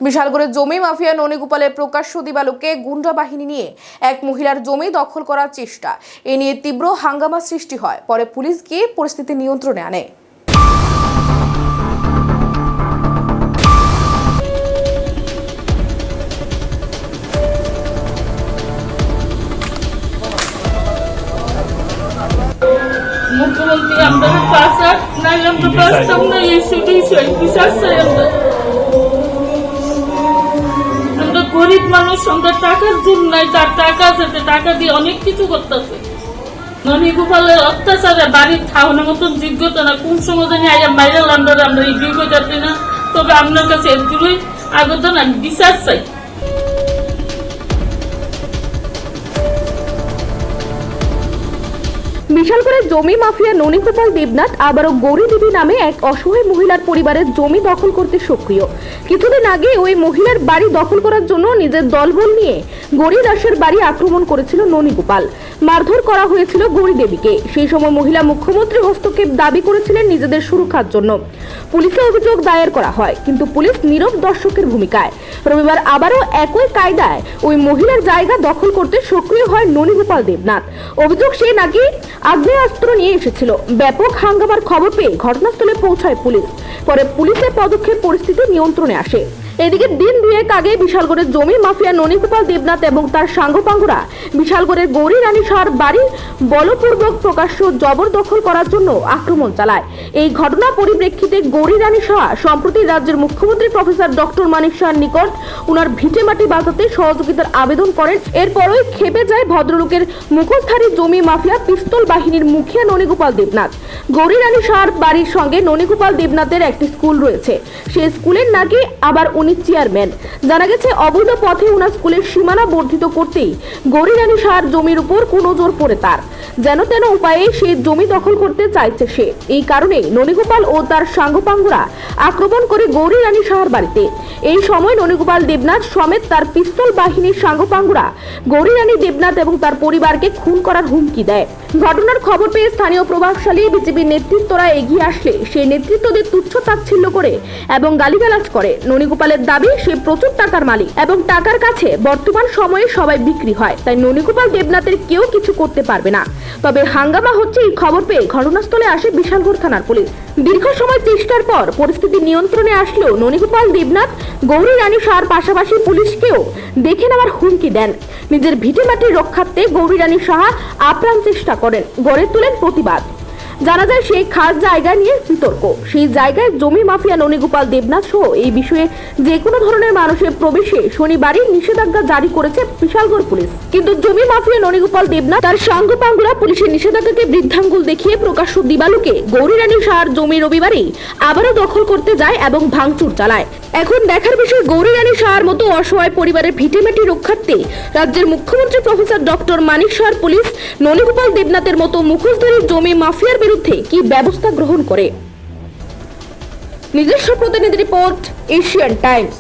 বিশালগড়ের জমি মাফিয়া ননীগোপালের প্রকাশ্য দিবালোকে গুন্ডা বাহিনী নিয়ে এক মহিলার জমি দখল করার চেষ্টা, এ নিয়ে তীব্র হাঙ্গামা সৃষ্টি হয়। পরে পুলিশ গিয়ে পরিস্থিতি নিয়ন্ত্রণে আনে। মুখ্যমন্ত্রী আমরা পাস নাই, আমরা পাসতাম না, এই শুধুই বিচার চাই। আমরা গরিব মানুষ, আমরা টাকার জন্য নাই, যার টাকা আছে টাকা দিয়ে অনেক কিছু করতেছে। ননীগোপালের অত্যাচারে বাড়ির খাওয়ানোর মতন যোগ্যতা না, কোন সময় জানি আইয়া বাইরে লান্ডারে আমরা এই যোগ্য যাচ্ছি না। তবে আপনার কাছে এগুলোই আবেদন, আমি বিচার চাই। বিশালগড়ের জমি মাফিয়া ননীগোপাল দেবনাথ আবারও গৌরী দেবী নামে এক অসহায় মহিলার পরিবারের জমি দখল করতে সক্রিয়। কিছুদিন আগে ওই মহিলার বাড়ি দখল করার জন্য নিজের দলবল নিয়ে গৌরী দাসের বাড়ি আক্রমণ করেছিল ননীগোপাল। মারধর করা হয়েছিল গৌরী দেবীকে। সেই সময় মহিলা মুখ্যমন্ত্রী হস্তক্ষেপ দাবি করেছিলেন নিজেদের সুরক্ষার জন্য। পুলিশে অভিযোগ দায়ের করা হয়, কিন্তু পুলিশ নীরব দর্শকের ভূমিকায়। রবিবার আবারও একই কায়দায় ওই মহিলার জায়গা দখল করতে সক্রিয় হয় ননীগোপাল দেবনাথ। অভিযোগ, সে নাকি আগ্নেয়াস্ত্র নিয়ে এসেছিল। ব্যাপক হাঙ্গামার খবর পেয়ে ঘটনাস্থলে পৌঁছায় পুলিশ। পরে পুলিশের পদক্ষেপ পরিস্থিতি নিয়ন্ত্রণে আসে। এদিকে দিন দুয়েক আগে বিশালগড়ের জমি মাফিয়া ননীগোপাল দেবনাথ এবং তার সাঙ্গপাঙ্গুরা বিশালগড়ের গৌরী রানী সাহার বাড়ি বলপূর্বক প্রকাশ্য জবরদখল করার জন্য আক্রমণ চালায়। এই ঘটনার পরিপ্রেক্ষিতে গৌরী রানী সাহা সম্প্রতি রাজ্যের মুখ্যমন্ত্রী প্রফেসর ডক্টর মানিক সাহার নিকট উনার ভিটেমাটি বাঁচাতে সহযোগিতার আবেদন করেন। এরপরই খেপে যায় ভদ্রলোকের মুখোশধারী জমি মাফিয়া পিস্তল বাহিনীর মুখিয়া ননীগোপাল দেবনাথ। গৌরী রানী সাহার বাড়ির সঙ্গে ননীগোপাল দেবনাথের একটি স্কুল রয়েছে। সেই স্কুলের নাকি আবার উনি চেয়ারম্যান। জানা গেছে অবৈধ পথে উনার স্কুলের সীমানা বর্ধিত করতেই গৌরী রানী সাহার জমির উপর কোনো জোর পড়ে তার। যেন তেন উপায়ে সেই জমি দখল করতে চাইছে সে। এই কারণে ননীগোপাল ও তার সাঙ্গপাঙ্গুরা আক্রমণ করে গৌরী রানী সাহার বাড়িতে। এই সময় ননীগোপাল দেবনাথ সমেত তার পিস্তল বাহিনীর সাঙ্গপাঙ্গুরা গৌরী রানী দেবনাথ এবং তার পরিবারকে খুন করার হুমকি দেয়। ঘটনার খবর পেয়ে স্থানীয় প্রভাবশালী বিজেপির নেতৃত্বরা এগিয়ে আসলে সেই নেতৃত্বদের তুচ্ছ তাচ্ছিল্য করে এবং গালিগালাজ করে। ননীগোপালের দাবি সে প্রচুর টাকার মালিক এবং টাকার কাছে বর্তমান সময়ে সবাই বিক্রি হয়, তাই ননীগোপাল দেবনাথের কেউ কিছু করতে পারবে না। তবে হাঙ্গামা হচ্ছে এই খবর পেয়ে ঘটনাস্থলে আসে বিশালগড় থানার পুলিশ। দীর্ঘ সময় চেষ্টার পর পরিস্থিতি নিয়ন্ত্রণে আসলেও ননীগোপাল দেবনাথ গৌরী রানী সাহার পাশাপাশি পুলিশকেও দেখে নেওয়ার হুমকি দেন। নিজের ভিটেমাটির রক্ষার্থে গৌরী রানী সাহা আপ্রাণ চেষ্টা করেন, গড়ে তোলেন প্রতিবাদ। জানা যায় সেই খাস জায়গা নিয়ে বিতর্ক। সেই জায়গায় জমি মাফিয়া ননীগোপাল দেবনাথ সহ এই বিষয়ে যে কোনো ধরনের মানুষের প্রবেশে শনিবারই নিষেধাজ্ঞা জারি করেছে বিশালগড় পুলিশ। কিন্তু জমি মাফিয়া ননীগোপাল দেবনাথ তার সাঙ্গপাঙ্গুরা পুলিশের নিষেধাজ্ঞাকে বৃদ্ধাঙ্গুল দেখিয়ে প্রকাশ্য দিবালোকে গৌরী রানী সাহার জমি রবিবারেই আবারও দখল করতে যায় এবং ভাঙচুর চালায়। এখন দেখার বিষয়, গৌরী রানী সাহার মতো অসহায় পরিবারের ভিটেমাটি রক্ষার্থে রাজ্যের মুখ্যমন্ত্রী প্রফেসর ডক্টর মানিক সাহার পুলিশ ননীগোপাল দেবনাথের মতো মুখোশধারী জমি মাফিয়ার বিরুদ্ধে কি ব্যবস্থা গ্রহণ করে। নিজস্ব প্রতিনিধি রিপোর্ট, এশিয়ান টাইমস।